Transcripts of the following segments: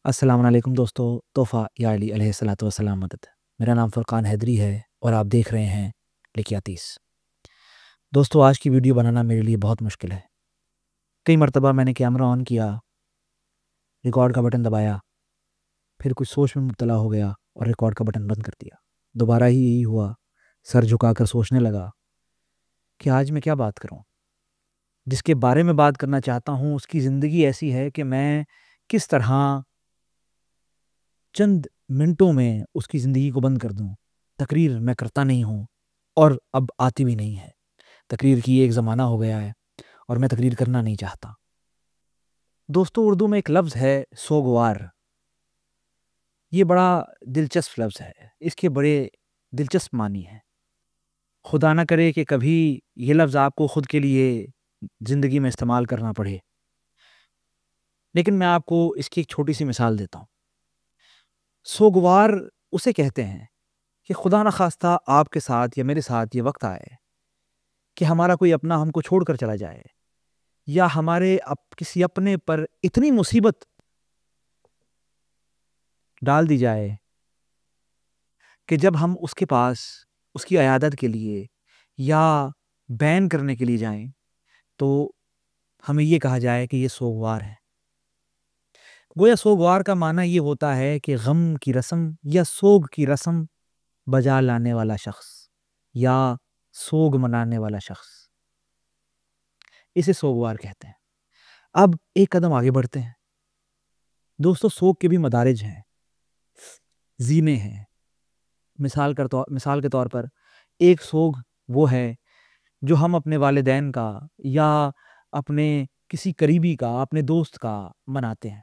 السلام علیکم دوستو، تحفہ یا علی علیہ الصلوۃ والسلام مدد۔ میرا نام فرقان حیدری ہے اور آپ دیکھ رہے ہیں لکیاتیس۔ دوستو، آج کی ویڈیو بنانا میرے لیے بہت مشکل ہے۔ کئی مرتبہ میں نے کیمرہ آن کیا، ریکارڈ کا بٹن دبایا، پھر کچھ سوچ میں مبتلا ہو گیا اور ریکارڈ کا بٹن بند کر دیا۔ دوبارہ ہی یہی ہوا، سر جھکا کر سوچنے لگا کہ آج میں کیا بات کروں۔ جس کے بارے میں بات کرنا چاہتا ہوں اس کی زندگی ایسی ہے کہ میں کس طرح چند منٹوں میں اس کی زندگی کو بند کر دوں۔ تقریر میں کرتا نہیں ہوں اور اب آتی بھی نہیں ہے۔ تقریر کی ایک زمانہ ہو گیا ہے اور میں تقریر کرنا نہیں چاہتا۔ دوستو، اردو میں ایک لفظ ہے سوگوار۔ یہ بڑا دلچسپ لفظ ہے، اس کے بڑے دلچسپ معنی ہیں۔ خدا نہ کرے کہ کبھی یہ لفظ آپ کو خود کے لیے زندگی میں استعمال کرنا پڑے، لیکن میں آپ کو اس کی ایک چھوٹی سی مثال دیتا ہوں۔ سوگوار اسے کہتے ہیں کہ خدا نہ خواستہ آپ کے ساتھ یا میرے ساتھ یہ وقت آئے کہ ہمارا کوئی اپنا ہم کو چھوڑ کر چلا جائے، یا ہمارے کسی اپنے پر اتنی مصیبت ڈال دی جائے کہ جب ہم اس کے پاس اس کی عیادت کے لیے یا بیان کرنے کے لیے جائیں تو ہمیں یہ کہا جائے کہ یہ سوگوار ہے۔ گویا سوگوار کا معنی یہ ہوتا ہے کہ غم کی رسم یا سوگ کی رسم بجا لانے والا شخص یا سوگ منانے والا شخص، اسے سوگوار کہتے ہیں۔ اب ایک قدم آگے بڑھتے ہیں۔ دوستو، سوگ کے بھی مدارج ہیں، زینے ہیں۔ مثال کے طور پر ایک سوگ وہ ہے جو ہم اپنے والدین کا یا اپنے کسی قریبی کا، اپنے دوست کا مناتے ہیں،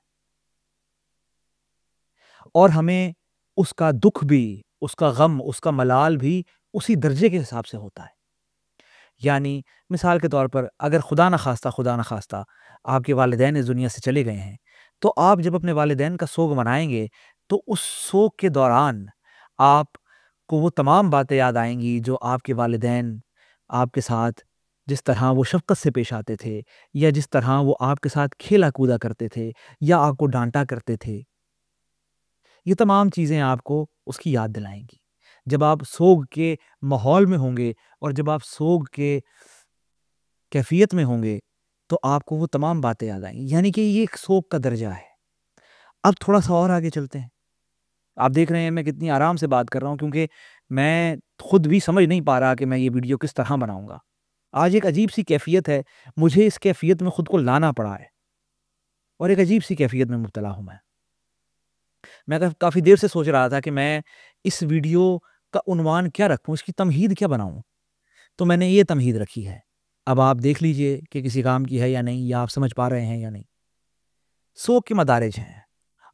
اور ہمیں اس کا دکھ بھی، اس کا غم، اس کا ملال بھی اسی درجے کے حساب سے ہوتا ہے۔ یعنی مثال کے طور پر اگر خدا نہ خواستہ آپ کے والدین اس دنیا سے چلے گئے ہیں، تو آپ جب اپنے والدین کا سوگ منائیں گے تو اس سوگ کے دوران آپ کو وہ تمام باتیں یاد آئیں گی جو آپ کے والدین آپ کے ساتھ جس طرح وہ شفقت سے پیش آتے تھے، یا جس طرح وہ آپ کے ساتھ کھیلا کودا کرتے تھے یا آپ کو ڈانٹا کرتے تھے۔ یہ تمام چیزیں آپ کو اس کی یاد دلائیں گی۔ جب آپ سوگ کے ماحول میں ہوں گے اور جب آپ سوگ کے کیفیت میں ہوں گے تو آپ کو وہ تمام باتیں یاد آئیں گی، یعنی کہ یہ ایک سوگ کا درجہ ہے۔ اب تھوڑا سا اور آگے چلتے ہیں۔ آپ دیکھ رہے ہیں میں کتنی آرام سے بات کر رہا ہوں، کیونکہ میں خود بھی سمجھ نہیں پا رہا کہ میں یہ ویڈیو کس طرح بناؤں گا۔ آج ایک عجیب سی کیفیت ہے، مجھے اس کیفیت میں خود کو لانا پڑا ہے اور ایک عجیب سی کیفیت میں مبتلا ہوں میں کافی دیر سے سوچ رہا تھا کہ میں اس ویڈیو کا عنوان کیا رکھوں، اس کی تمہید کیا بناؤں، تو میں نے یہ تمہید رکھی ہے۔ اب آپ دیکھ لیجئے کہ کسی کام کی ہے یا نہیں، یا آپ سمجھ پا رہے ہیں یا نہیں۔ سوگ کے مدارج ہیں،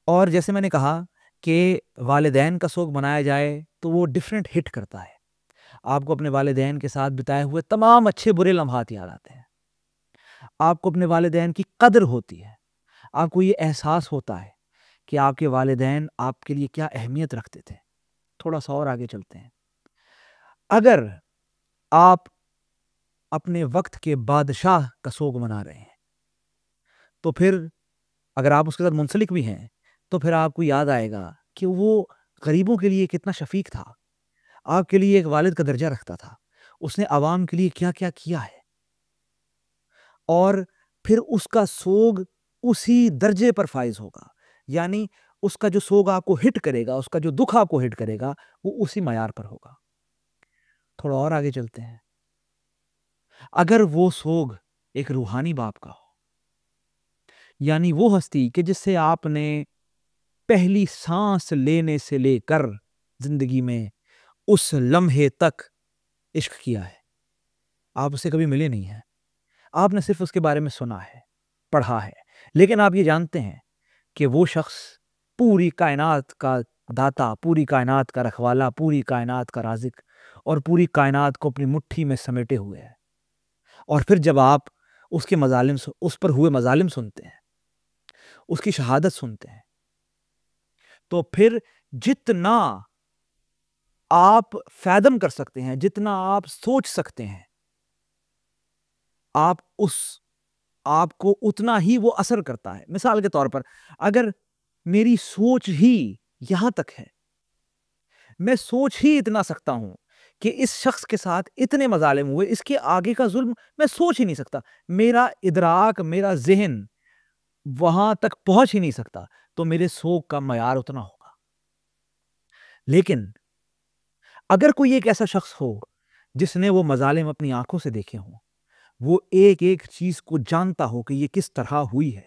اور جیسے میں نے کہا کہ والدین کا سوگ منایا جائے تو وہ ڈیفرنٹ ہٹ کرتا ہے۔ آپ کو اپنے والدین کے ساتھ بتائے ہوئے تمام اچھے برے لمحات یاد آتے ہیں، آپ کو اپنے والدین کی قدر ہوتی ہے، آپ کو یہ احساس ہوتا ہے کہ آپ کے والدین آپ کے لیے کیا اہمیت رکھتے تھے۔ تھوڑا سا اور آگے چلتے ہیں۔ اگر آپ اپنے وقت کے بادشاہ کا سوگ منا رہے ہیں تو پھر اگر آپ اس کے ساتھ منسلک بھی ہیں تو پھر آپ کو یاد آئے گا کہ وہ غریبوں کے لیے کتنا شفیق تھا، آپ کے لیے ایک والد کا درجہ رکھتا تھا، اس نے عوام کے لیے کیا کیا کیا ہے، اور پھر اس کا سوگ اسی درجے پر فائز ہوگا۔ یعنی اس کا جو سوگ آپ کو ہٹ کرے گا، اس کا جو دکھ آپ کو ہٹ کرے گا، وہ اسی معیار پر ہوگا۔ تھوڑا اور آگے چلتے ہیں۔ اگر وہ سوگ ایک روحانی باپ کا ہو، یعنی وہ ہستی کہ جس سے آپ نے پہلی سانس لینے سے لے کر زندگی میں اس لمحے تک عشق کیا ہے، آپ اسے کبھی ملے نہیں ہیں، آپ نے صرف اس کے بارے میں سنا ہے، پڑھا ہے، لیکن آپ یہ جانتے ہیں کہ وہ شخص پوری کائنات کا داتا، پوری کائنات کا رکھوالا، پوری کائنات کا رازق، اور پوری کائنات کو اپنی مٹھی میں سمیٹے ہوئے ہے۔ اور پھر جب آپ اس پر ہوئے مظالم سنتے ہیں، اس کی شہادت سنتے ہیں، تو پھر جتنا آپ فیدم کر سکتے ہیں، جتنا آپ سوچ سکتے ہیں، آپ کو اتنا ہی وہ اثر کرتا ہے۔ مثال کے طور پر اگر میری سوچ ہی یہاں تک ہے، میں سوچ ہی اتنا سکتا ہوں کہ اس شخص کے ساتھ اتنے مظالم ہوئے، اس کے آگے کا ظلم میں سوچ ہی نہیں سکتا، میرا ادراک، میرا ذہن وہاں تک پہنچ ہی نہیں سکتا، تو میرے سوگ کا معیار اتنا ہوگا۔ لیکن اگر کوئی ایک ایسا شخص ہو جس نے وہ مظالم اپنی آنکھوں سے دیکھے ہوں، وہ ایک ایک چیز کو جانتا ہو کہ یہ کس طرح ہوئی ہے،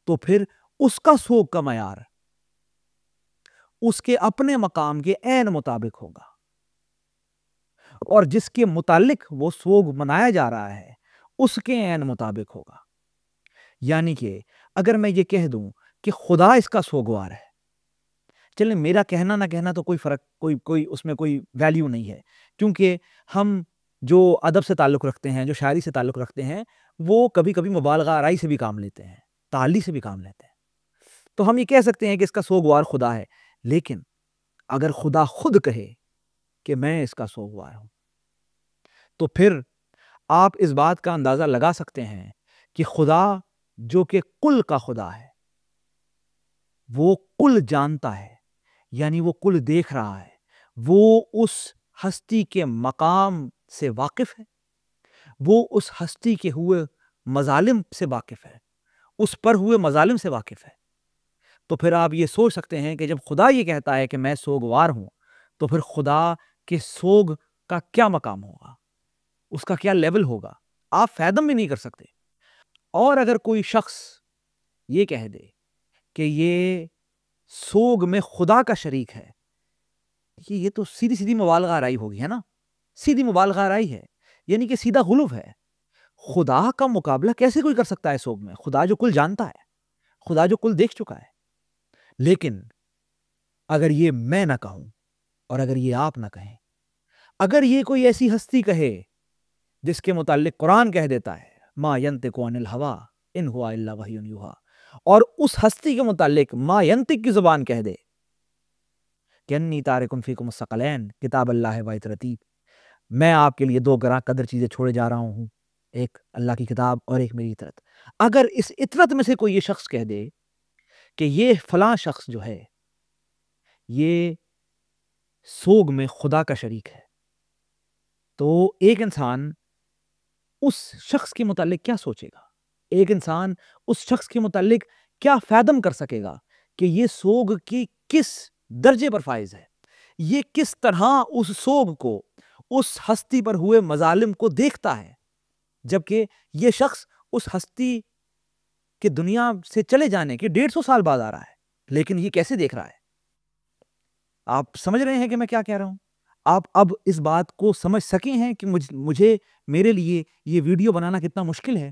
تو پھر اس کا سوگ کا معیار اس کے اپنے مقام کے عین مطابق ہوگا، اور جس کے متعلق وہ سوگ منایا جا رہا ہے اس کے عین مطابق ہوگا۔ یعنی کہ اگر میں یہ کہہ دوں کہ خدا اس کا سوگوار ہے، چلیں میرا کہنا نہ کہنا تو کوئی فرق، کوئی اس میں کوئی ویلیو نہیں ہے، کیونکہ ہم جو ادب سے تعلق رکھتے ہیں، جو شاعری سے تعلق رکھتے ہیں، وہ کبھی کبھی مبالغہ آرائی سے بھی کام لیتے ہیں، تعلی سے بھی کام لیتے ہیں، تو ہم یہ کہہ سکتے ہیں کہ اس کا سوگوار خدا ہے۔ لیکن اگر خدا خود کہے کہ میں اس کا سوگوار ہوں، تو پھر آپ اس بات کا اندازہ لگا سکتے ہیں کہ خدا جو کہ کل کا خدا ہے، وہ کل جانتا ہے، یعنی وہ کل دیکھ رہا ہے، وہ اس ہستی کے مقام سے واقف ہے، وہ اس ہستی کے ہوئے مظالم سے واقف ہے، اس پر ہوئے مظالم سے واقف ہے۔ تو پھر آپ یہ سوچ سکتے ہیں کہ جب خدا یہ کہتا ہے کہ میں سوگوار ہوں، تو پھر خدا کے سوگ کا کیا مقام ہوگا، اس کا کیا لیول ہوگا، آپ فیدم بھی نہیں کر سکتے۔ اور اگر کوئی شخص یہ کہہ دے کہ یہ سوگ میں خدا کا شریک ہے، یہ تو سیدھی سیدھی مبالغہ آرائی ہوگی، ہے نا، سیدھی مبالغہ آرائی ہے، یعنی کہ سیدھا غلو ہے۔ خدا کا مقابلہ کیسے کوئی کر سکتا ہے سوگ میں؟ خدا جو کل جانتا ہے، خدا جو کل دیکھ چکا ہے۔ لیکن اگر یہ میں نہ کہوں اور اگر یہ آپ نہ کہیں، اگر یہ کوئی ایسی ہستی کہے جس کے متعلق قرآن کہہ دیتا ہے ما ینطق عن الہوا ان ہوا الا وحی یوحی، اور اس ہستی کے متعلق ما ینطق کی زبان کہہ دے کہ انی تارکم فیکم الثقلین کتاب اللہ و رتیب، میں آپ کے لیے دو گراں قدر چیزیں چھوڑے جا رہا ہوں، ایک اللہ کی کتاب اور ایک میری اطرت۔ اگر اس اطرت میں سے کوئی یہ شخص کہہ دے کہ یہ فلاں شخص جو ہے یہ سوگ میں خدا کا شریک ہے، تو ایک انسان اس شخص کے متعلق کیا سوچے گا؟ ایک انسان اس شخص کے متعلق کیا فیدم کر سکے گا کہ یہ سوگ کی کس درجے پر فائز ہے، یہ کس طرح اس سوگ کو، اس ہستی پر ہوئے مظالم کو دیکھتا ہے، جبکہ یہ شخص اس ہستی کے دنیا سے چلے جانے کے 150 سال بعد آ رہا ہے، لیکن یہ کیسے دیکھ رہا ہے؟ آپ سمجھ رہے ہیں کہ میں کیا کہہ رہا ہوں؟ آپ اب اس بات کو سمجھ سکے ہیں کہ میرے لیے یہ ویڈیو بنانا کتنا مشکل ہے،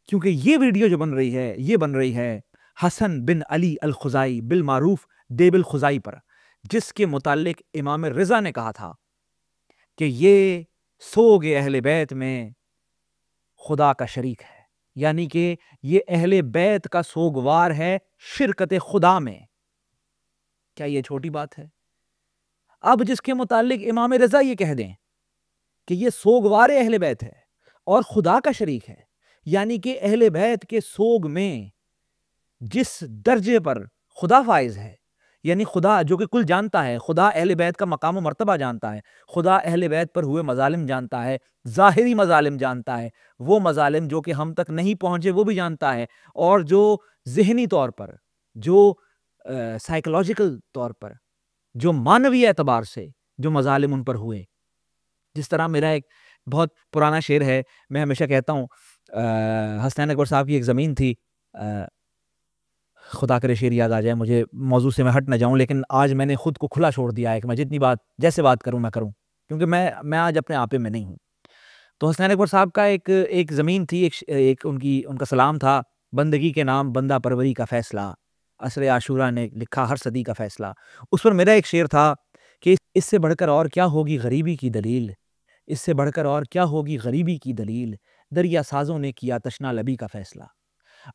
کیونکہ یہ ویڈیو جو بن رہی ہے حسن بن علی الخزائی بالمعروف دیب الخزائی پر، جس کے متعلق امام رضا نے کہا تھا کہ یہ سوگ اہل بیت میں خدا کا شریک ہے، یعنی کہ یہ اہل بیت کا سوگوار ہے شرکت خدا میں۔ کیا یہ چھوٹی بات ہے؟ اب جس کے متعلق امام رضا یہ کہہ دیں کہ یہ سوگوار اہل بیت ہے اور خدا کا شریک ہے، یعنی کہ اہل بیت کے سوگ میں جس درجے پر خدا فائز ہے، یعنی خدا جو کہ کل جانتا ہے، خدا اہل بیت کا مقام و مرتبہ جانتا ہے، خدا اہل بیت پر ہوئے مظالم جانتا ہے، ظاہری مظالم جانتا ہے، وہ مظالم جو کہ ہم تک نہیں پہنچے وہ بھی جانتا ہے، اور جو ذہنی طور پر، جو سائیکولوجیکل طور پر، جو معنوی اعتبار سے جو مظالم ان پر ہوئے۔ جس طرح میرا ایک بہت پرانا شعر ہے، میں ہمیشہ کہتا ہوں، حسنین اکبر صاحب کی ایک زمین تھی، خدا کرے شعر یاد آ جائے مجھے، موضوع سے میں ہٹ نہ جاؤں، لیکن آج میں نے خود کو کھلا چھوڑ دیا ہے کہ میں جتنی بات جیسے بات کروں میں کروں، کیونکہ میں آج اپنے آپے میں نہیں ہوں۔ تو حسنین اکبر صاحب کا ایک زمین تھی، ایک ان کا سلام تھا، بندگی کے نام بندہ پروری کا فیصلہ، عصر عاشورہ نے لکھا ہر صدی کا فیصلہ۔ اس پر میرا ایک شعر تھا کہ اس سے بڑھ کر اور کیا ہوگی غریبی کی دلیل، اس سے بڑھ کر اور کیا ہوگی غریبی کی دلیل، دریا سازوں نے کیا تشنا لبی کا فیصلہ۔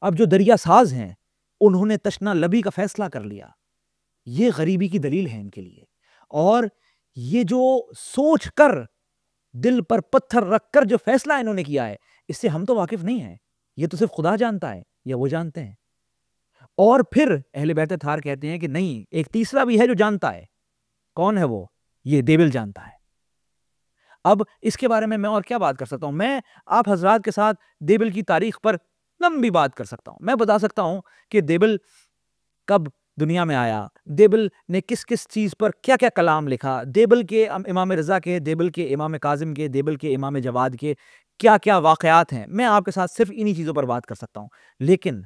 اب جو دریا ساز ہیں انہوں نے تشنا لبی کا فیصلہ کر لیا، یہ غریبی کی دلیل ہے ان کے لیے، اور یہ جو سوچ کر دل پر پتھر رکھ کر جو فیصلہ انہوں نے کیا ہے، اس سے ہم تو واقف نہیں ہیں، یہ تو صرف خدا جانتا ہے یا وہ جانتے ہیں۔ اور پھر اہل بیت اطہار کہتے ہیں کہ نہیں، ایک تیسرا بھی ہے جو جانتا ہے. کون ہے وہ؟ یہ دیبل جانتا ہے. اب اس کے بارے میں اور کیا بات کر سکتا ہوں؟ میں آپ حضرات کے ساتھ دیبل کی تاریخ پر لمبی بات کر سکتا ہوں. میں بتا سکتا ہوں کہ دیبل کب دنیا میں آیا، دیبل نے کس کس چیز پر کیا کیا کلام لکھا، دیبل کے امام رضا کے، دیبل کے امام کاظم کے، دیبل کے امام جواد کے کیا کیا واقعات ہیں. میں آپ کے ساتھ صرف انہی چیزوں پر بات کر سکتا ہوں. لیکن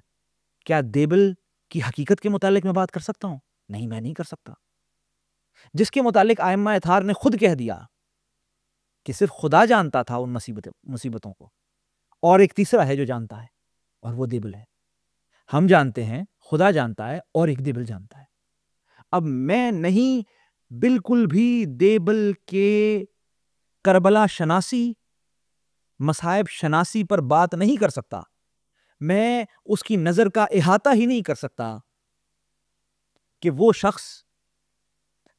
کیا دیبل کی حقیقت کے متعلق میں بات کر سکتا ہوں؟ نہیں، میں نہیں کر سکتا. جس کے متعلق ائمہ اطہار نے خود کہہ دیا کہ صرف خدا جانتا تھا ان مصیبتوں کو، اور ایک تیسرا ہے جو جانتا ہے، اور وہ دیبل ہے. ہم جانتے ہیں، خدا جانتا ہے، اور ایک دیبل جانتا ہے. اب میں نہیں بالکل بھی دیبل کے کربلا شناسی، مصائب شناسی پر بات نہیں کر سکتا. میں اس کی نظر کا احاطہ ہی نہیں کر سکتا کہ وہ شخص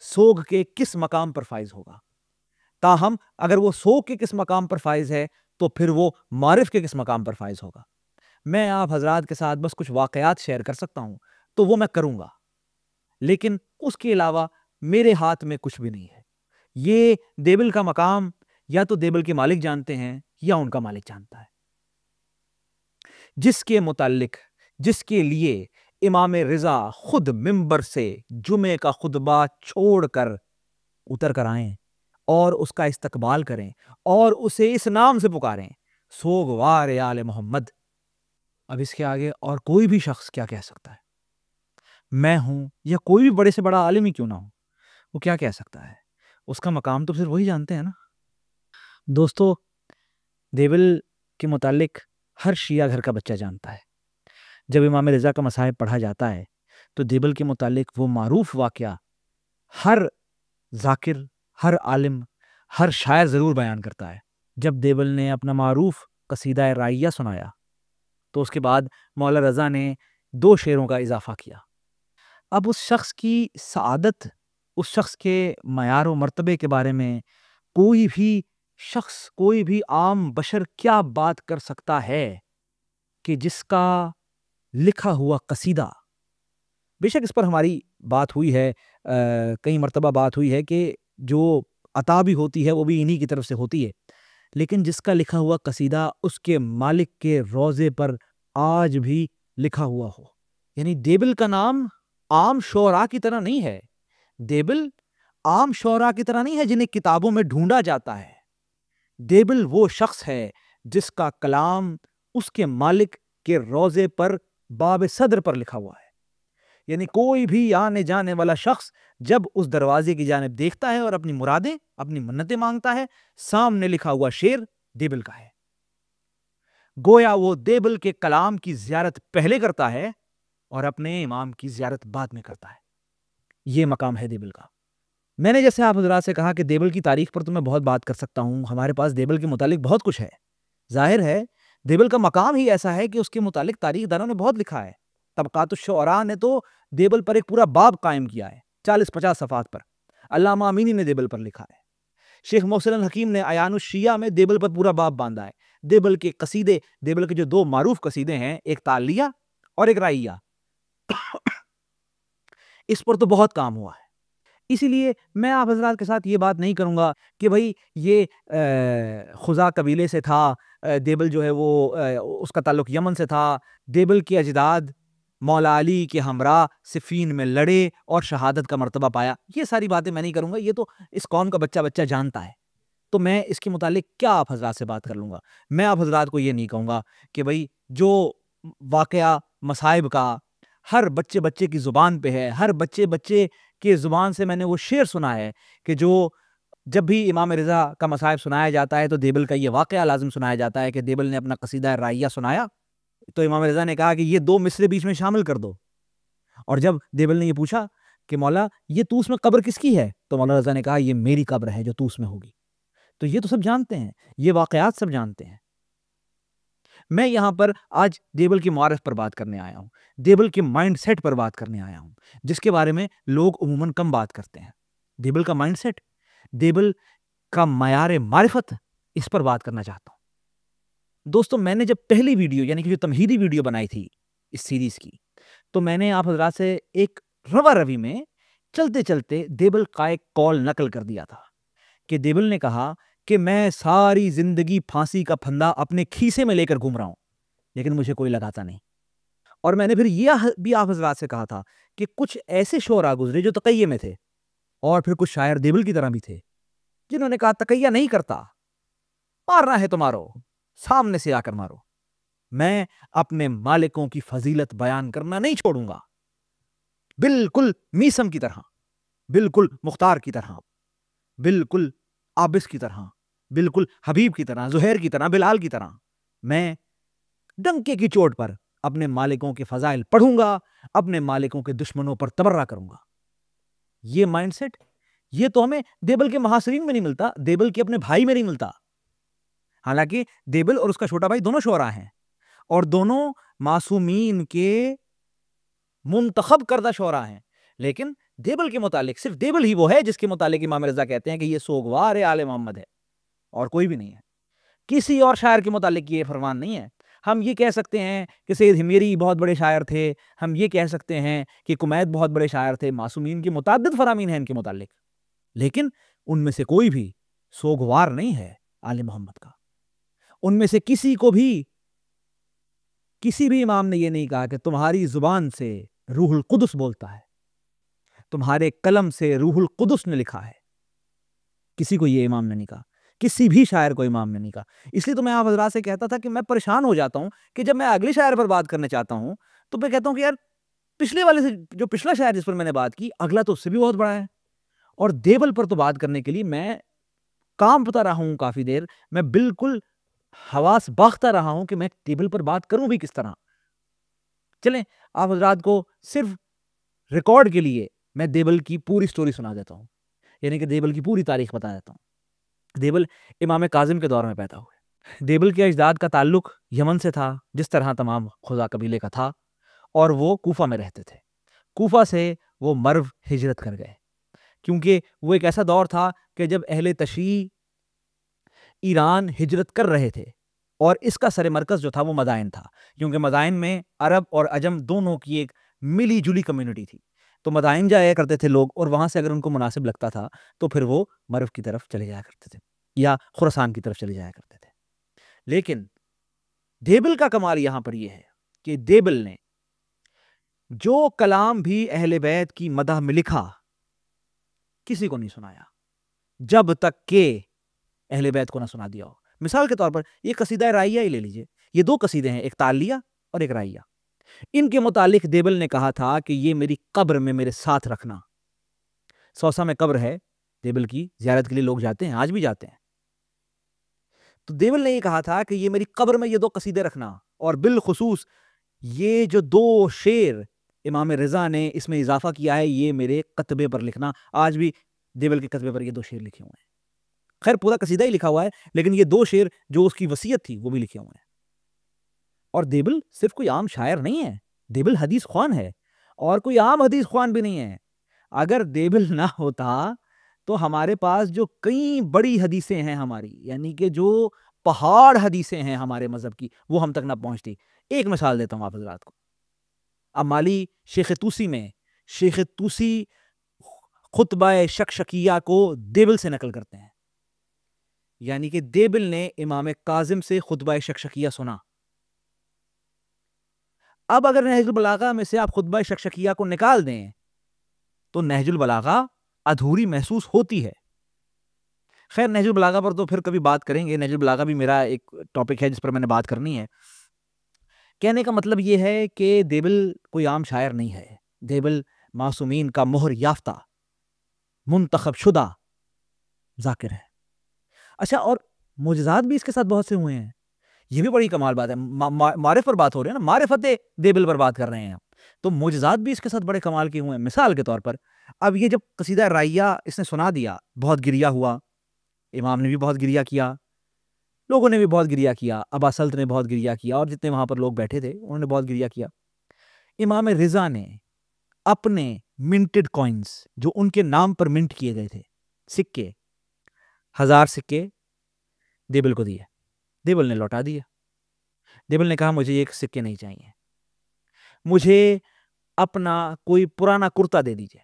سوگ کے کس مقام پر فائز ہوگا. تاہم اگر وہ سوگ کے کس مقام پر فائز ہے تو پھر وہ معرف کے کس مقام پر فائز ہوگا. میں آپ حضرات کے ساتھ بس کچھ واقعات شیئر کر سکتا ہوں تو وہ میں کروں گا، لیکن اس کے علاوہ میرے ہاتھ میں کچھ بھی نہیں ہے. یہ دیبل کا مقام یا تو دیبل کے مالک جانتے ہیں یا ان کا مالک جانتا ہے. جس کے متعلق، جس کے لیے امام رضا خود منبر سے جمعے کا خطبہ چھوڑ کر اتر کر آئیں اور اس کا استقبال کریں اور اسے اس نام سے پکاریں، سوگوار آل محمد. اب اس کے آگے اور کوئی بھی شخص کیا کہہ سکتا ہے؟ میں ہوں یا کوئی بھی بڑے سے بڑا عالم ہی کیوں نہ ہو، وہ کیا کہہ سکتا ہے؟ اس کا مقام تو صرف وہی جانتے ہیں نا. دوستو، دیبل کے متعلق ہر شیعہ گھر کا بچہ جانتا ہے. جب امام رضا کا مصائب پڑھا جاتا ہے تو دیبل کے متعلق وہ معروف واقعہ ہر ذاکر، ہر عالم، ہر شاعر ضرور بیان کرتا ہے. جب دیبل نے اپنا معروف قصیدہ رائیہ سنایا تو اس کے بعد مولا رضا نے 2 شعروں کا اضافہ کیا. اب اس شخص کی سعادت، اس شخص کے معیار و مرتبے کے بارے میں کوئی بھی شخص، کوئی بھی عام بشر کیا بات کر سکتا ہے کہ جس کا لکھا ہوا قصیدہ، بے شک اس پر ہماری بات ہوئی ہے، کئی مرتبہ بات ہوئی ہے کہ جو عطا بھی ہوتی ہے وہ بھی انہی کی طرف سے ہوتی ہے، لیکن جس کا لکھا ہوا قصیدہ اس کے مالک کے روضے پر آج بھی لکھا ہوا ہو. یعنی دیبل کا نام عام شعراء کی طرح نہیں ہے. دیبل عام شعراء کی طرح نہیں ہے جنہیں کتابوں میں ڈھونڈا جاتا ہے. دیبل وہ شخص ہے جس کا کلام اس کے مالک کے روضے پر باب صدر پر لکھا ہوا ہے. یعنی کوئی بھی آنے جانے والا شخص جب اس دروازے کی جانب دیکھتا ہے اور اپنی مرادیں، اپنی منتیں مانگتا ہے، سامنے لکھا ہوا شعر دیبل کا ہے. گویا وہ دیبل کے کلام کی زیارت پہلے کرتا ہے اور اپنے امام کی زیارت بعد میں کرتا ہے. یہ مقام ہے دیبل کا. میں نے جیسے آپ حضرات سے کہا کہ دیبل کی تاریخ پر تو میں بہت بات کر سکتا ہوں، ہمارے پاس دیبل کے متعلق بہت کچھ ہے. ظاہر ہے دیبل کا مقام ہی ایسا ہے کہ اس کے متعلق تاریخ دانوں نے بہت لکھا ہے. طبقات الشعراء نے تو دیبل پر ایک پورا باب قائم کیا ہے 40-50 صفحات پر. علامہ امینی نے دیبل پر لکھا ہے. شیخ محسن الحکیم نے عیان الشیعہ میں دیبل پر پورا باب باندھا ہے. دیبل کے قصیدے، دیبل کے جو 2 معروف قصیدے ہیں، ایک تعلیہ اور ایک رائیہ، اس پر تو بہت کام ہوا ہے. اسی لیے میں آپ حضرات کے ساتھ یہ بات نہیں کروں گا کہ بھئی یہ خزاع قبیلے سے تھا، دیبل جو ہے وہ اس کا تعلق یمن سے تھا، دیبل کے اجداد مولا علی کے ہمراہ صفین میں لڑے اور شہادت کا مرتبہ پایا. یہ ساری باتیں میں نہیں کروں گا، یہ تو اس قوم کا بچہ بچہ جانتا ہے. تو میں اس کے متعلق کیا آپ حضرات سے بات کر لوں گا؟ میں آپ حضرات کو یہ نہیں کہوں گا کہ بھئی جو واقعہ مصائب کا ہر بچے بچے کی زبان پہ ہے، ہر بچے بچے کی زبان سے میں نے وہ شعر سنا ہے کہ جو جب بھی امام رضا کا مصائب سنایا جاتا ہے تو دیبل کا یہ واقعہ لازم سنایا جاتا ہے کہ دیبل نے اپنا قصیدہ رائیہ سنایا تو امام رضا نے کہا کہ یہ 2 مصرے بیچ میں شامل کر دو. اور جب دیبل نے یہ پوچھا کہ مولا یہ طوس میں قبر کس کی ہے، تو مولا رضا نے کہا یہ میری قبر ہے جو طوس میں ہوگی. تو یہ تو سب جانتے ہیں، یہ واقعات سب جانتے ہیں. میں یہاں پر آج دیبل کی معرف پر بات کرنے آیا ہوں، دیبل کے مائنڈ سیٹ پر بات کرنے آیا ہوں، جس کے بارے میں لوگ عموماً کم بات کرتے ہیں. دیبل کا مائنڈ سیٹ، دیبل کا معیار معرفت، اس پر بات کرنا چاہتا ہوں. دوستو، میں نے جب پہلی ویڈیو یعنی کہ جو تمہیدی ویڈیو بنائی تھی اس سیریز کی، تو میں نے آپ حضرات سے ایک روا روی میں چلتے چلتے دیبل کا ایک کال نقل کر دیا تھا کہ دیبل نے کہا کہ میں ساری زندگی پھانسی کا پھندا اپنے کھیسے میں لے کر گھوم رہا ہوں لیکن مجھے کوئی لگاتا نہیں. اور میں نے پھر یہ بھی آپ حضرات سے کہا تھا کہ کچھ ایسے شعراء گزرے جو تقیہ میں تھے اور پھر کچھ شاعر دیبل کی طرح بھی تھے جنہوں نے کہا تقیہ نہیں کرتا, مارنا ہے تو مارو, سامنے سے آ کر مارو, میں اپنے مالکوں کی فضیلت بیان کرنا نہیں چھوڑوں گا, بالکل میسم کی طرح, بالکل مختار کی طرح, بالکل عابس کی طرح, بالکل حبیب کی طرح, زہیر کی طرح, بلال کی طرح میں ڈنکے کی چوٹ پر اپنے مالکوں کے فضائل پڑھوں گا, اپنے مالکوں کے دشمنوں پر تبرہ کروں گا. یہ مائنڈ سیٹ یہ تو ہمیں دیبل کے محاصرین میں نہیں ملتا, دیبل کے اپنے بھائی میں نہیں ملتا. حالانکہ دیبل اور اس کا چھوٹا بھائی دونوں شعراء ہیں اور دونوں معصومین کے منتخب کردہ شعراء ہیں, لیکن دیبل کے متعلق صرف دیبل ہی وہ ہے جس کے متعلق امام رضا کہتے ہیں کہ یہ سوگوار آل محمد ہے, اور کوئی بھی نہیں ہے. کسی اور شاعر کے متعلق یہ فرمان نہیں ہے. ہم یہ کہہ سکتے ہیں کہ سید ہمیری بہت بڑے شاعر تھے, ہم یہ کہہ سکتے ہیں کہ کمیت بہت بڑے شاعر تھے, معصومین کے متعدد فرامین ہیں ان کے متعلق, لیکن ان میں سے کوئی بھی سوگوار نہیں ہے آل محمد کا. ان میں سے کسی کو بھی کسی بھی امام نے یہ نہیں کہا کہ تمہاری زبان سے روح القدس بولتا ہے, تمہارے قلم سے روح القدس نے لکھا ہے. کسی کو یہ امام نے نہیں کہا, کسی بھی شاعر کو امام نے نہیں کہا. اس لیے تو میں آپ حضرات سے کہتا تھا کہ میں پریشان ہو جاتا ہوں کہ جب میں اگلے شاعر پر بات کرنے چاہتا ہوں تو میں کہتا ہوں کہ یار پچھلے والے سے جو پچھلا شاعر جس پر میں نے بات کی اگلا تو اس سے بھی بہت بڑا ہے, اور دیبل پر تو بات کرنے کے لیے میں کام پتا رہا ہوں کافی دیر, میں بالکل حواس باختہ رہا ہوں کہ میں دیبل پر بات کروں بھی کس طرح. چلیں آپ حضرات کو صرف ریکارڈ کے لیے میں دیبل کی پوری سٹوری سنا دیتا ہوں, یعنی کہ دیبل کی پوری تاریخ بتا دیتا ہوں. دیبل امام کاظم کے دور میں پیدا ہوئے. دیبل کے اجداد کا تعلق یمن سے تھا جس طرح تمام خزا قبیلے کا تھا, اور وہ کوفہ میں رہتے تھے. کوفہ سے وہ مرو ہجرت کر گئے کیونکہ وہ ایک ایسا دور تھا کہ جب اہل تشیع ایران ہجرت کر رہے تھے, اور اس کا سر مرکز جو تھا وہ مدائن تھا, کیونکہ مدائن میں عرب اور عجم دونوں کی ایک ملی جلی کمیونٹی تھی. تو مدائن جایا کرتے تھے لوگ, اور وہاں سے اگر ان کو مناسب لگتا تھا تو پھر وہ مرو کی طرف چلے جایا کرتے تھے یا خراسان کی طرف چلے جایا کرتے تھے. لیکن دیبل کا کمال یہاں پر یہ ہے کہ دیبل نے جو کلام بھی اہل بیت کی مدح میں لکھا کسی کو نہیں سنایا جب تک کہ اہل بیت کو نہ سنا دیا ہو. مثال کے طور پر یہ قصیدہ رائیہ ہی لے لیجئے, یہ دو قصیدے ہیں, ایک تعلیہ اور ایک رائیہ. ان کے متعلق دیبل نے کہا تھا کہ یہ میری قبر میں میرے ساتھ رکھنا. سوسہ میں قبر ہے دیبل کی, زیارت کے لیے لوگ جاتے ہیں, آج بھی جاتے ہیں. تو دیبل نے یہ کہا تھا کہ یہ میری قبر میں یہ دو قصیدے رکھنا, اور بالخصوص یہ جو دو شعر امام رضا نے اس میں اضافہ کیا ہے یہ میرے کتبے پر لکھنا. آج بھی دیبل کے کتبے پر یہ دو شعر لکھے ہوئے ہیں. خیر پورا قصیدہ ہی لکھا ہوا ہے, لیکن یہ دو شعر جو اس کی وصیت تھی وہ بھی لکھے ہوئے ہیں. اور دیبل صرف کوئی عام شاعر نہیں ہے, دیبل حدیث خوان ہے, اور کوئی عام حدیث خوان بھی نہیں ہے. اگر دیبل نہ ہوتا تو ہمارے پاس جو کئی بڑی حدیثیں ہیں ہماری, یعنی کہ جو پہاڑ حدیثیں ہیں ہمارے مذہب کی, وہ ہم تک نہ پہنچتی. ایک مثال دیتا ہوں آپ حضرات کو. اب مالی شیخ توسی میں شیخ توسی خطبہ شکشکیہ کو دیبل سے نقل کرتے ہیں, یعنی کہ دیبل نے امام کاظم سے خطبہ شکشکیہ سنا. اب اگر نہج البلاغہ میں سے آپ خطبہ شکشکیہ کو نکال دیں تو نہج البلاغہ ادھوری محسوس ہوتی ہے. خیر نہج البلاغہ پر تو پھر کبھی بات کریں گے, نہج البلاغہ بھی میرا ایک ٹاپک ہے جس پر میں نے بات کرنی ہے. کہنے کا مطلب یہ ہے کہ دیبل کوئی عام شاعر نہیں ہے, دیبل معصومین کا مہر یافتہ منتخب شدہ ذاکر ہے. اچھا, اور معجزات بھی اس کے ساتھ بہت سے ہوئے ہیں, یہ بھی بڑی کمال بات ہے. معرف پر بات ہو رہی ہے نا, معرفت دیبل پر بات کر رہے ہیں, تو معجزات بھی اس کے ساتھ بڑے کمال کے ہوئے ہیں. مثال کے طور پر اب یہ جب قصیدہ رائیہ اس نے سنا دیا, بہت گریہ ہوا, امام نے بھی بہت گریہ کیا, لوگوں نے بھی بہت گریہ کیا, ابا سلط نے بہت گریہ کیا, اور جتنے وہاں پر لوگ بیٹھے تھے انہوں نے بہت گریہ کیا. امام رضا نے اپنے منٹڈ کوئنز جو ان کے نام پر منٹ کیے گئے تھے, سکے 1000 سکے دیبل کو دیے. دیبل نے لوٹا دیا. دیبل نے کہا مجھے یہ سکے نہیں چاہیے, مجھے اپنا کوئی پرانا کرتا دے دیجئے.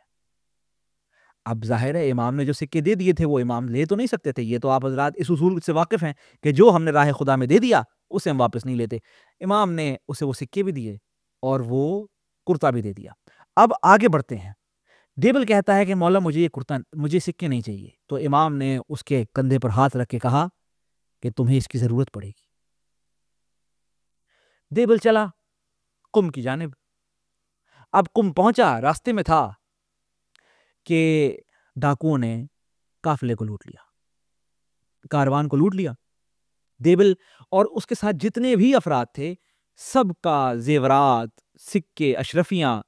اب ظاہر ہے امام نے جو سکے دے دیے تھے وہ امام لے تو نہیں سکتے تھے. یہ تو آپ حضرات اس اصول سے واقف ہیں کہ جو ہم نے راہ خدا میں دے دیا اسے ہم واپس نہیں لیتے. امام نے اسے وہ سکے بھی دیے اور وہ کرتا بھی دے دیا. اب آگے بڑھتے ہیں. دیبل کہتا ہے کہ مولا مجھے یہ کرتا، مجھے سکے نہیں چاہیے. تو امام نے اس کے کندھے پر ہاتھ رکھ کے کہا کہ تمہیں اس کی ضرورت پڑے گی. دیبل چلا قم کی جانب. اب قم پہنچا، راستے میں تھا کہ ڈاکوؤں نے قافلے کو لوٹ لیا، کاروان کو لوٹ لیا. دیبل اور اس کے ساتھ جتنے بھی افراد تھے سب کا زیورات، سکے، اشرفیاں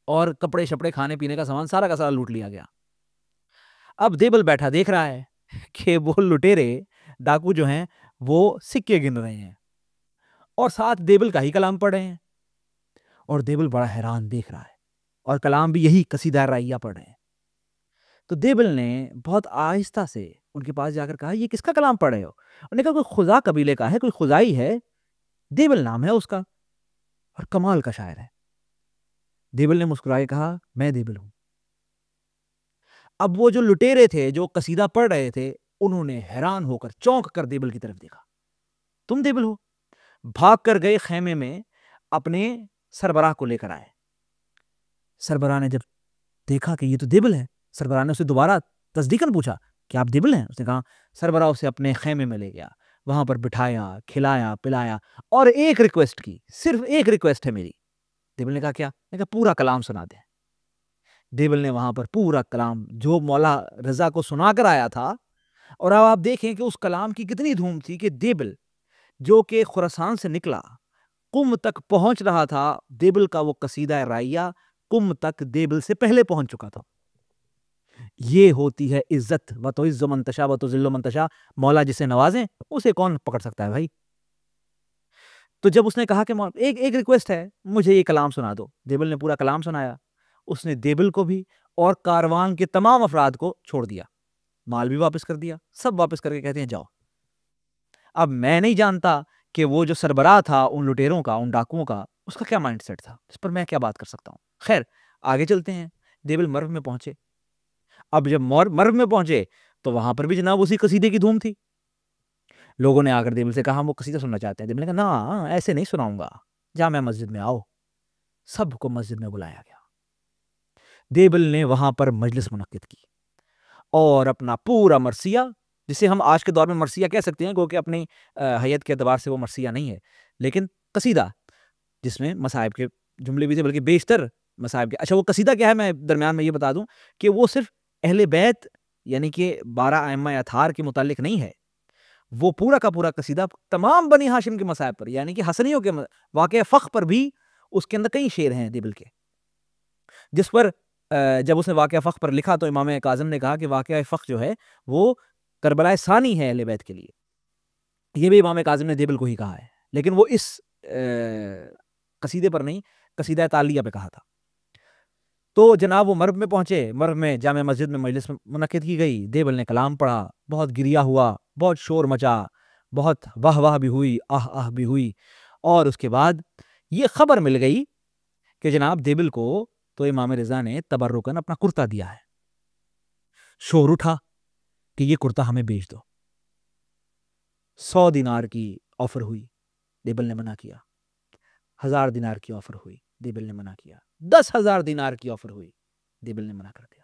اور کپڑے شپڑے، کھانے پینے کا سامان سارا کا سارا لوٹ لیا گیا. اب دیبل بیٹھا دیکھ رہا ہے کہ وہ لٹیرے ڈاکو جو ہیں وہ سکے گن رہے ہیں اور ساتھ دیبل کا ہی کلام پڑھ رہے ہیں. اور دیبل بڑا حیران دیکھ رہا ہے اور کلام بھی یہی قصیدہ رائیہ پڑھ رہے ہیں. تو دیبل نے بہت آہستہ سے ان کے پاس جا کر کہا یہ کس کا کلام پڑھ رہے ہو؟ انہوں نے کہا کوئی خزا قبیلے کا ہے، کوئی خزائی ہے، دیبل نام ہے اس کا اور کمال کا شاعر ہے. دیبل نے مسکرائے کہا میں دیبل ہوں. اب وہ جو لٹیرے تھے جو قصیدہ پڑھ رہے تھے انہوں نے حیران ہو کر چونک کر دیبل کی طرف دیکھا. تم دیبل ہو؟ بھاگ کر گئے خیمے میں، اپنے سربراہ کو لے کر آئے. سربراہ نے جب دیکھا کہ یہ تو دیبل ہے، سربراہ نے اسے دوبارہ تصدیقاً پوچھا کہ آپ دیبل ہیں؟ اس نے کہا. سربراہ اسے اپنے خیمے میں لے گیا، وہاں پر بٹھایا، کھلایا پلایا اور ایک ریکویسٹ کی، صرف ایک ریکویسٹ ہے میری. دیبل نے کہا کیا؟ نے کہا پورا کلام سنا دیں. دیبل نے وہاں پر پورا کلام جو مولا رضا کو سنا کر آیا تھا، اور اب آپ دیکھیں کہ اس کلام کی کتنی دھوم تھی کہ دیبل جو کہ خراسان سے نکلا قم تک پہنچ رہا تھا، دیبل کا وہ قصیدہ رائیہ قم تک دیبل سے پہلے پہنچ چکا تھا. یہ ہوتی ہے عزت. وَتُعِزُّ مَن تَشَاءُ وَتُذِلُّ مَن تَشَاءُ. مولا جسے نوازیں اسے کون پکڑ سکتا ہے بھائی. تو جب اس نے کہا کہ ایک ریکویسٹ ہے، مجھے یہ کلام سنا دو، دیبل نے پورا کلام سنایا. اس نے دیبل کو بھی اور کاروان کے تمام افراد کو چھوڑ دیا، مال بھی واپس کر دیا، سب واپس کر کے کہتے ہیں جاؤ. اب میں نہیں جانتا کہ وہ جو سربراہ تھا ان لٹیروں کا، ان ڈاکوؤں کا، اس کا کیا مائنڈ سیٹ تھا، اس پر میں کیا بات کر سکتا ہوں. خیر آگے چلتے ہیں. دیبل مرو میں پہنچے. اب جب مرو میں پہنچے تو وہاں پر بھی جناب اسی قصیدے کی دھوم تھی. لوگوں نے آ کر دیبل سے کہا ہم وہ قصیدہ سننا چاہتے ہیں. دیبل نے کہا نا ایسے نہیں سناؤں گا، جامع مسجد میں آؤ. سب کو مسجد میں بلایا گیا. دیبل نے وہاں پر مجلس منعقد کی اور اپنا پورا مرثیہ، جسے ہم آج کے دور میں مرثیہ کہہ سکتے ہیں کیونکہ اپنی حیت کے اعتبار سے وہ مرثیہ نہیں ہے، لیکن قصیدہ جس میں مصائب کے جملے بھی تھے، بلکہ بیشتر مصائب کے. اچھا وہ قصیدہ کیا ہے میں درمیان میں یہ بتا دوں کہ وہ صرف اہل بیت یعنی کہ 12 ائمہ اطہار کے متعلق نہیں ہے. وہ پورا کا پورا قصیدہ تمام بنی ہاشم کے مصائب پر، یعنی کہ حسنیوں کے واقعہ فخ پر بھی اس کے اندر کئی شعر ہیں دیبل کے، جس پر جب اس نے واقعہ فخ پر لکھا تو امام کاظم نے کہا کہ واقعہ فخ جو ہے وہ کربلا ثانی ہے اہل بیت کے لیے. یہ بھی امام کاظم نے دیبل کو ہی کہا ہے، لیکن وہ اس قصیدے پر نہیں، قصیدہ تعلیہ پہ کہا تھا. تو جناب وہ مرو میں پہنچے. مرو میں جامع مسجد میں مجلس منعقد کی گئی. دیبل نے کلام پڑھا، بہت گریا ہوا، بہت شور مچا، بہت واہ واہ بھی ہوئی، آہ آہ بھی ہوئی. اور اس کے بعد یہ خبر مل گئی کہ جناب دیبل کو تو امام رضا نے تبرکن اپنا کرتا دیا ہے. شور اٹھا کہ یہ کرتا ہمیں بیچ دو. 100 دینار کی آفر ہوئی، دیبل نے منع کیا. 1000 دینار کی آفر ہوئی، دیبل نے منع کیا. 10,000 دینار کی آفر ہوئی، دیبل نے منع کر دیا.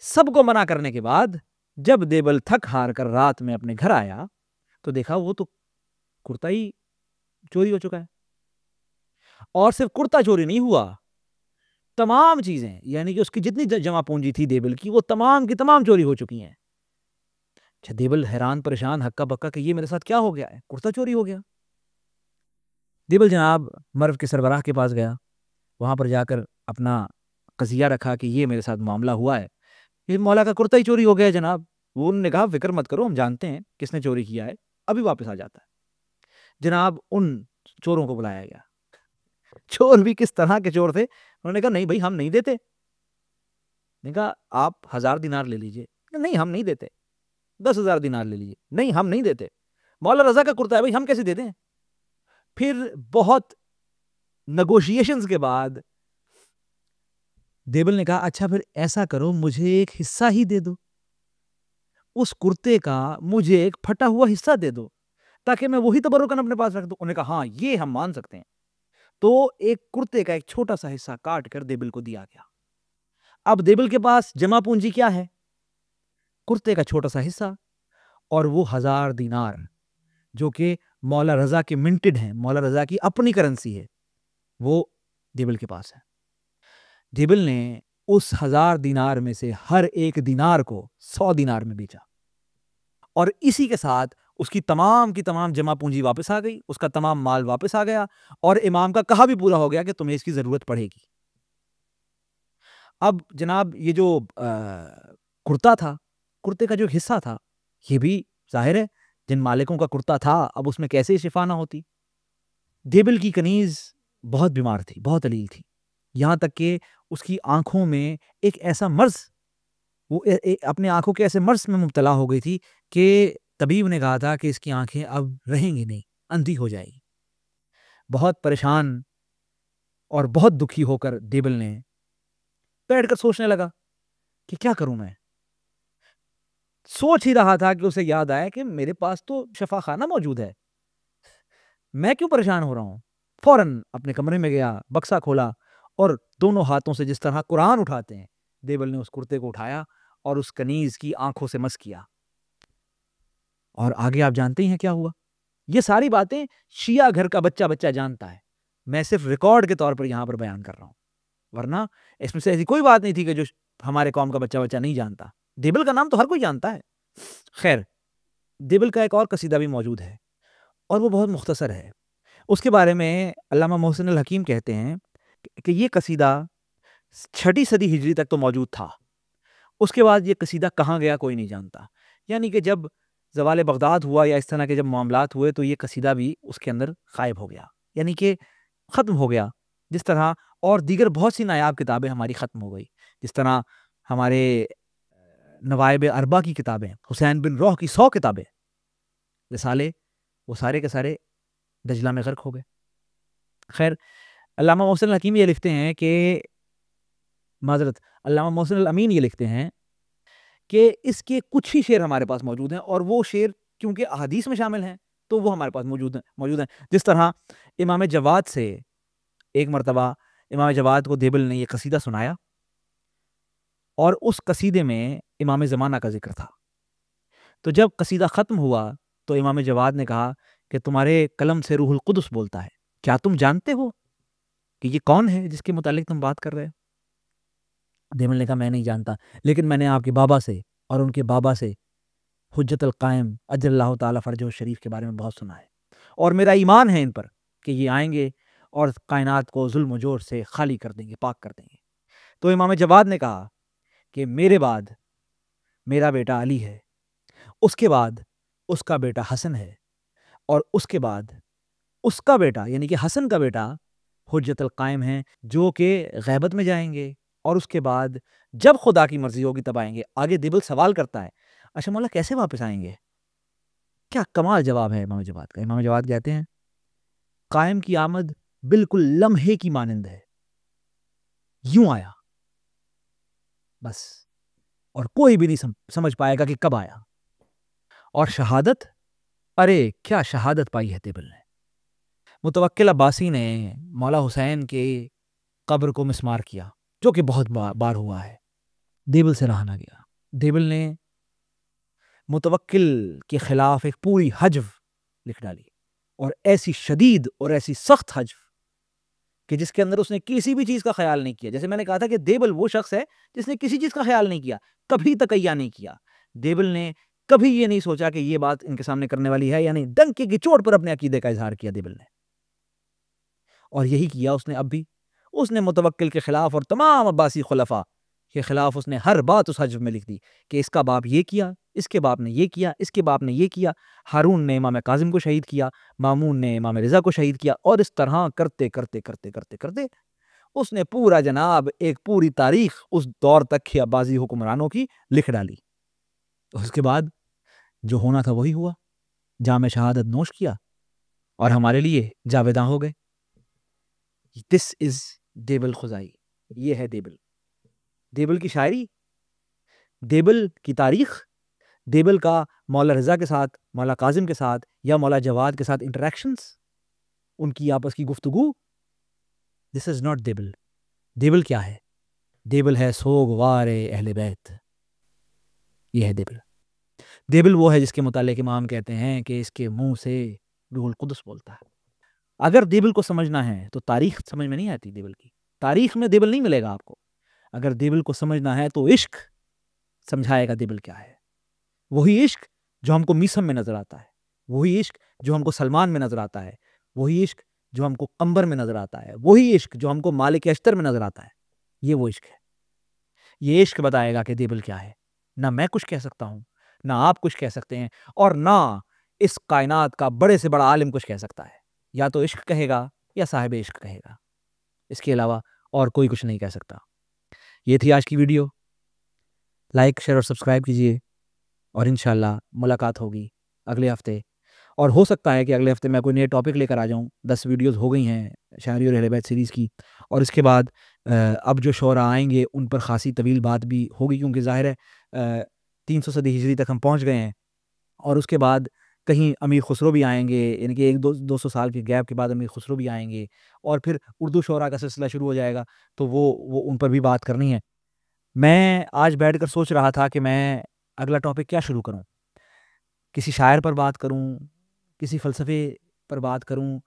سب کو منع کرنے کے بعد جب دیبل تھک ہار کر رات میں اپنے گھر آیا تو دیکھا وہ تو کرتا ہی چوری ہو چکا ہے. اور صرف کرتا چوری نہیں ہوا، تمام چیزیں یعنی کہ اس کی جتنی جمع پونجی تھی دیبل کی وہ تمام کی تمام چوری ہو چکی ہیں. اچھا دیبل حیران پریشان ہکا بکا کہ یہ میرے ساتھ کیا ہو گیا ہے، کرتا چوری ہو گیا. دیبل جناب مرو کے سربراہ کے پاس گیا، وہاں پر جا کر اپنا قضیہ رکھا کہ یہ میرے ساتھ معاملہ ہوا ہے، یہ مولا کا کرتا ہی چوری ہو گیا ہے جناب. وہ انہوں نے کہا فکر مت کرو، ہم جانتے ہیں کس نے چوری کیا ہے، ابھی واپس آ جاتا ہے. جناب ان چوروں کو بلایا گیا. چور بھی کس طرح کے چور تھے، انہوں نے کہا نہیں بھائی ہم نہیں دیتے. نے کہا آپ 1000 دینار لے لیجئے. نہیں ہم نہیں دیتے. 10,000 دینار لے لیجئے. نہیں ہم نہیں دیتے. مولا رضا کا کرتا ہے بھائی ہم کیسے دیتے ہیں. پھر بہت نیگوشیشنز کے بعد دیبل نے کہا اچھا پھر ایسا کرو مجھے ایک حصہ ہی دے دو، اس کرتے کا مجھے ایک پھٹا ہوا حصہ دے دو تاکہ میں وہی تبرکن اپنے پاس رکھ دوں۔ انہوں نے کہا ہاں یہ ہم مان سکتے ہیں۔ تو ایک کرتے کا ایک چھوٹا سا حصہ کاٹ کر دیبل کو دیا گیا۔ اب دیبل کے پاس جمع پونجی کیا ہے؟ کرتے کا چھوٹا سا حصہ، اور وہ 1000 دینار جو کہ مولا رضا کے منٹڈ ہیں، مولا رضا کی اپنی کرنسی ہے، وہ دیبل کے پاس ہے۔ دیبل نے اس 1000 دینار میں سے ہر ایک دینار کو 100 دینار میں بیچا، اور اسی کے ساتھ اس کی تمام جمع پونجی واپس آ گئی، اس کا تمام مال واپس آ گیا، اور امام کا کہا بھی پورا ہو گیا کہ تمہیں اس کی ضرورت پڑے گی۔ اب جناب یہ جو کرتا تھا، کرتے کا جو حصہ تھا، یہ بھی ظاہر ہے جن مالکوں کا کرتا تھا اب اس میں کیسے شفا نہ ہوتی۔ دیبل کی کنیز بہت بیمار تھی، بہت علیل تھی، یہاں تک کہ اس کی آنکھوں میں ایک ایسا مرض، وہ اپنے آنکھوں کے ایسے مرض میں مبتلا ہو گئی تھی کہ طبیب نے کہا تھا کہ اس کی آنکھیں اب رہیں گی نہیں، اندھی ہو جائے گی۔ بہت پریشان اور بہت دکھی ہو کر دیبل نے بیٹھ کر سوچنے لگا کہ کیا کروں میں۔ سوچ ہی رہا تھا کہ اسے یاد آیا کہ میرے پاس تو شفا خانہ موجود ہے، میں کیوں پریشان ہو رہا ہوں۔ فوراً اپنے کمرے میں گیا، بکسا کھولا، اور دونوں ہاتھوں سے جس طرح قرآن اٹھاتے ہیں، دیبل نے اس کرتے کو اٹھایا اور اس کنیز کی آنکھوں سے مس کیا، اور آگے آپ جانتے ہیں کیا ہوا۔ یہ ساری باتیں شیعہ گھر کا بچہ بچہ جانتا ہے، میں صرف ریکارڈ کے طور پر یہاں پر بیان کر رہا ہوں، ورنہ اس میں سے ایسی کوئی بات نہیں تھی کہ جو ہمارے قوم کا بچہ بچہ نہیں جانتا۔ دیبل کا نام تو ہر کوئی جانتا ہے۔ خیر، دیبل کا ایک اور قصیدہ بھی موجود ہے، اور وہ بہت مختصر ہے۔ اس کے بارے میں علامہ محسن الحکیم کہتے ہیں کہ یہ قصیدہ 6 صدی ہجری تک تو موجود تھا، اس کے بعد یہ قصیدہ کہاں گیا کوئی نہیں جانتا، یعنی کہ جب زوال بغداد ہوا یا اس طرح کے جب معاملات ہوئے تو یہ قصیدہ بھی اس کے اندر غائب ہو گیا، یعنی کہ ختم ہو گیا، جس طرح اور دیگر بہت سی نایاب کتابیں ہماری ختم ہو گئی، جس طرح ہمارے نوائب اربع کی کتابیں، حسین بن روح کی 100 کتابیں، رسالے، وہ سارے کے سارے دجلہ میں غرق ہو گئے۔ خیر، علامہ محسن الحکیم یہ لکھتے ہیں کہ معذرت علامہ محسن الامین یہ لکھتے ہیں کہ اس کے کچھ ہی شعر ہمارے پاس موجود ہیں، اور وہ شعر کیونکہ احادیث میں شامل ہیں تو وہ ہمارے پاس موجود ہیں۔ جس طرح امام جواد سے ایک مرتبہ امام جواد کو دیبل نے یہ قصیدہ سنایا، اور اس قصیدے میں امام زمانہ کا ذکر تھا، تو جب قصیدہ ختم ہوا تو امام جواد نے کہا کہ تمہارے قلم سے روح القدس بولتا ہے، کیا تم جانتے ہو کہ یہ کون ہے جس کے متعلق تم بات کر رہے ہو؟ دیبل نے کہا میں نہیں جانتا، لیکن میں نے آپ کے بابا سے اور ان کے بابا سے حجت القائم اجل اللہ تعالیٰ فرجہ شریف کے بارے میں بہت سنا ہے، اور میرا ایمان ہے ان پر کہ یہ آئیں گے اور کائنات کو ظلم و جور سے خالی کر دیں گے، پاک کر دیں گے۔ تو امام جواد نے کہا کہ میرے بعد میرا بیٹا علی ہے، اس کے بعد اس کا بیٹا حسن ہے، اور اس کے بعد اس کا بیٹا یعنی کہ حسن کا بیٹا حجت القائم ہیں، جو کہ غیبت میں جائیں گے، اور اس کے بعد جب خدا کی مرضی ہوگی تب آئیں گے۔ آگے دیبل سوال کرتا ہے اچھا مولا کیسے واپس آئیں گے؟ کیا کمال جواب ہے امام جواد کا۔ امام جواد کہتے ہیں قائم کی آمد بالکل لمحے کی مانند ہے، یوں آیا بس، اور کوئی بھی نہیں سمجھ پائے گا کہ کب آیا۔ اور شہادت، ارے کیا شہادت پائی ہے دیبل نے۔ متوکل عباسی نے مولا حسین کے قبر کو مسمار کیا، جو کہ بہت بار ہوا ہے، دیبل سے رہا نہ گیا۔ دیبل نے متوکل کے خلاف ایک پوری حجو لکھ ڈالی، اور ایسی شدید اور ایسی سخت حجو کہ جس کے اندر اس نے کسی بھی چیز کا خیال نہیں کیا۔ جیسے میں نے کہا تھا کہ دیبل وہ شخص ہے جس نے کسی چیز کا خیال نہیں کیا، کبھی تقیہ نہیں کیا۔ دیبل نے کبھی یہ نہیں سوچا کہ یہ بات ان کے سامنے کرنے والی ہے، یعنی ڈنکے کی چوٹ پر اپنے عقیدے کا اظہار کیا دیبل نے، اور یہی کیا اس نے اب بھی۔ اس نے متوکل کے خلاف اور تمام عباسی خلفاء کے خلاف اس نے ہر بات اس حجو میں لکھ دی کہ اس کا باپ یہ کیا، اس کے باپ نے یہ کیا، اس کے باپ نے یہ کیا، ہارون نے امام کاظم کو شہید کیا، مامون نے امام رضا کو شہید کیا، اور اس طرح کرتے کرتے کرتے کرتے کرتے اس نے پورا جناب ایک پوری تاریخ اس دور تک کے عباسی حکمرانوں کی لکھ ڈالی۔ اس کے بعد جو ہونا تھا وہی ہوا، جام شہادت نوش کیا، اور ہمارے لیے جاویداں ہو گئے۔ دس از دیبل خزائی. یہ ہے دیبل. دیبل کی شاعری، دیبل کی تاریخ، دیبل کا مولا رضا کے ساتھ، مولا کاظم کے ساتھ یا مولا جواد کے ساتھ انٹریکشنز، ان کی آپس کی گفتگو. دس از ناٹ دیبل. دیبل کیا ہے؟ دیبل ہے سوگوار اہل بیت. یہ ہے دیبل. دیبل وہ ہے جس کے متعلق امام کہتے ہیں کہ اس کے منہ سے روح القدس بولتا ہے. اگر دیبل کو سمجھنا ہے تو تاریخ سمجھ میں نہیں آتی دیبل کی. تاریخ میں دیبل نہیں ملے گا آپ کو. اگر دیبل کو سمجھنا ہے تو عشق سمجھائے گا دیبل کیا ہے. وہی عشق جو ہم کو میسم میں نظر آتا ہے، وہی عشق جو ہم کو سلمان میں نظر آتا ہے، وہی عشق جو ہم کو قمبر میں نظر آتا ہے، وہی عشق جو ہم کو مالک اشتر میں نظر آتا ہے. یہ وہ عشق ہے. یہ عشق بتائے گا کہ دیبل کیا ہے. نہ میں کچھ کہہ سکتا ہوں، نہ آپ کچھ کہہ سکتے ہیں، اور نہ اس کائنات کا بڑے سے بڑا عالم کچھ کہہ سکتا ہے. یا تو عشق کہے گا یا صاحب عشق کہے گا. اس کے علاوہ اور کوئی کچھ نہیں کہہ سکتا. یہ تھی آج کی ویڈیو. لائک، شیئر اور سبسکرائب کیجیے، اور انشاءاللہ ملاقات ہوگی اگلے ہفتے. اور ہو سکتا ہے کہ اگلے ہفتے میں کوئی نئے ٹاپک لے کر آ جاؤں. 10 ویڈیوز ہو گئی ہیں شاعری اور اہل بیت سیریز کی، اور اس کے بعد اب جو شعراء آئیں گے ان پر خاصی طویل بات بھی ہوگی، کیونکہ ظاہر ہے 300 صدی ہجری تک ہم پہنچ گئے ہیں. اور اس کے بعد کہیں امیر خسرو بھی آئیں گے، یعنی کہ 200 سال کے گیپ کے بعد امیر خسرو بھی آئیں گے، اور پھر اردو شعراء کا سلسلہ شروع ہو جائے گا. تو وہ ان پر بھی بات کرنی ہے. میں آج بیٹھ کر سوچ رہا تھا کہ میں اگلا ٹاپک کیا شروع کروں. کسی شاعر پر بات کروں، کسی فلسفے پر بات کروں.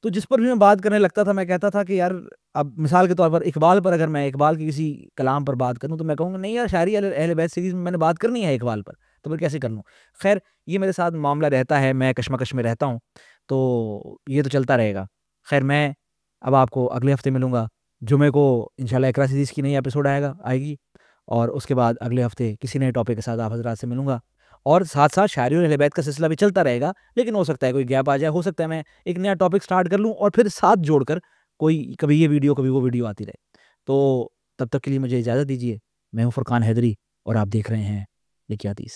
تو جس پر بھی میں بات کرنے لگتا تھا میں کہتا تھا کہ یار اب مثال کے طور پر اقبال پر اگر میں اقبال کی کسی کلام پر بات کروں تو میں کہوں گا نہیں یار، شاعری اہل بیت سیریز میں نے بات کرنی ہے اقبال پر، تو پھر کیسے کر لوں. خیر یہ میرے ساتھ معاملہ رہتا ہے، میں کشمکش میں رہتا ہوں، تو یہ تو چلتا رہے گا. خیر میں اب آپ کو اگلے ہفتے ملوں گا. جمعے کو انشاءاللہ اقرا سیریز کی نئی ایپیسوڈ آئے گی، اور اس کے بعد اگلے ہفتے کسی نئے ٹاپک کے ساتھ آپ حضرات سے ملوں گا. اور ساتھ ساتھ شاعری اور اہل بیت کا سلسلہ بھی چلتا رہے گا، لیکن ہو سکتا ہے کوئی گیپ آ جائے، ہو سکتا ہے میں ایک نیا ٹاپک سٹارٹ کر لوں اور پھر ساتھ جوڑ کر کوئی کبھی یہ ویڈیو کبھی وہ ویڈیو آتی رہے. تو تب تک کے لیے مجھے اجازت دیجیے. میں ہوں فرقان حیدری اور آپ دیکھ رہے ہیں لکھی حدیث.